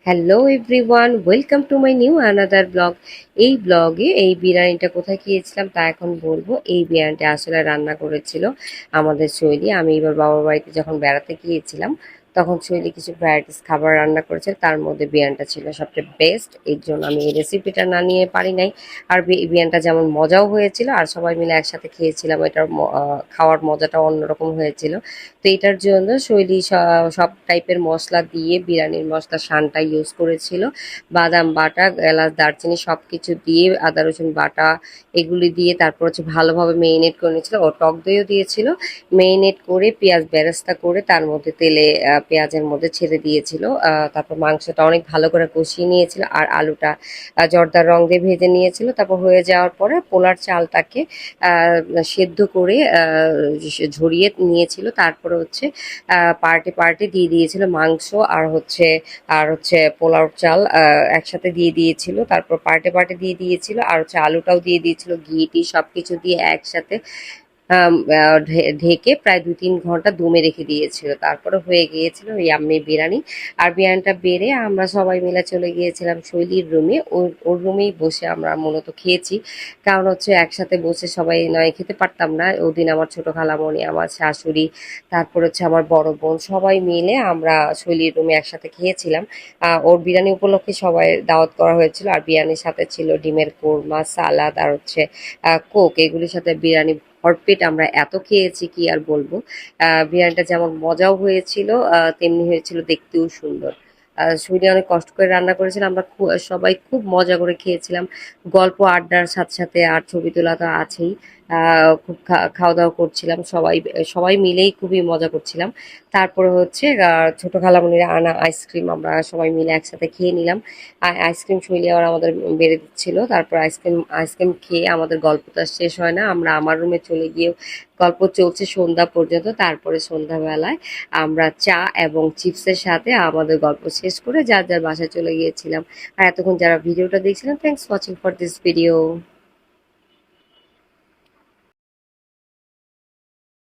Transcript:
Hello everyone, welcome to my new another blog. এই ব্লগে এই বিরিয়ানিটা কোথায় খেয়েছিলাম তা এখন বলবো। এই বিরিয়ানিটা আসলে রান্না করেছিল আমাদের শৈলী। আমি এবার বাবার বাড়িতে যখন বেড়াতে গিয়েছিলাম তখন শৈলী কিছু ভ্যারাইটিস খাবার রান্না করেছে, তার মধ্যে বিরিয়ানিটা ছিল সবচেয়ে বেস্ট। এর জন্য আমি এই রেসিপিটা না নিয়ে পারি নাই। আর বিরিয়ানিটা যেমন মজাও হয়েছিল আর সবাই মিলে একসাথে খেয়েছিলাম, এটার খাওয়ার মজাটা অন্যরকম হয়েছিল। তো এটার জন্য শৈলী সব টাইপের মশলা দিয়ে বিরিয়ানির মশলা শানটা ইউজ করেছিল। বাদাম বাটা, এলাচ, দারচিনি সব কিছু দিয়ে, আদা রসুন বাটা এগুলি দিয়ে তারপর হচ্ছে ভালোভাবে মেরিনেট করে নিয়েছিল। ও টক দইও দিয়েছিল। মেরিনেট করে পেঁয়াজ বেরেস্তা করে তার মধ্যে তেলে পেঁয়াজের মধ্যে ছেড়ে দিয়েছিল। তারপর মাংসটা অনেক ভালো করে কষিয়ে নিয়েছিল আর আলুটা জর্দার রং দিয়ে ভেজে নিয়েছিল। তারপর হয়ে যাওয়ার পরে পোলার চালটাকে সেদ্ধ করে ঝরিয়ে নিয়েছিল। তারপরে হচ্ছে পার্টে পার্টে দিয়ে দিয়েছিল মাংস আর হচ্ছে পোলাও চাল একসাথে দিয়ে দিয়েছিল। তারপর পার্টে পার্টে দিয়ে দিয়েছিল আর হচ্ছে আলুটাও দিয়ে দিয়েছিল, ঘি টি সবকিছু দিয়ে একসাথে ঢেকে প্রায় ২-৩ ঘন্টা দমে রেখে দিয়েছিল। তারপরে হয়ে গিয়েছিল ইয়াম্মি বিরিয়ানি। আর বিরিয়ানিটা বেড়ে আমরা সবাই মিলে চলে গিয়েছিলাম শৈলীর রুমে। ওর রুমেই বসে আমরা মূলত খেয়েছি, কারণ হচ্ছে একসাথে বসে সবাই নয় খেতে পারতাম না। ওদিন আমার ছোট খালামণি, আমার শাশুড়ি, তারপর হচ্ছে আমার বড় বোন সবাই মিলে আমরা শৈলীর রুমে একসাথে খেয়েছিলাম। ওর বিরিয়ানি উপলক্ষে সবাই দাওয়াত করা হয়েছিল। আর বিরিয়ানির সাথে ছিল ডিমের কোরমা, সালাদ আর হচ্ছে কোক। এগুলির সাথে বিরিয়ানি ভরপেট আমরা এত খেয়েছি কি আর বলবো। বিরিয়ানিটা যেমন মজাও হয়েছিল তেমনি হয়েছিল দেখতেও সুন্দর। সুইডি অনেক কষ্ট করে রান্না করেছিল। আমরা সবাই খুব মজা করে খেয়েছিলাম, গল্প আড্ডার সাথে সাথে। আর ছবি তোলা তো আছেই। খুব খাওয়া দাওয়া করছিলাম সবাই, সবাই মিলেই খুবই মজা করছিলাম। তারপরে হচ্ছে ছোট খালামণিরা আনা আইসক্রিম আমরা সবাই মিলে একসাথে খেয়ে নিলাম। আইসক্রিম শৈলী আবার আমাদের বেড়ে দিচ্ছিল। তারপর আইসক্রিম আইসক্রিম খেয়ে আমাদের গল্পটা শেষ হয় না, আমরা আমার রুমে চলে গিয়েও গল্প চলছে সন্ধ্যা পর্যন্ত। তারপরে সন্ধ্যাবেলায় আমরা চা এবং চিপসের সাথে আমাদের গল্প শেষ করে যার যার বাসায় চলে গিয়েছিলাম। আর এতক্ষণ যারা ভিডিওটা দেখছিলাম, thanks watching for this video.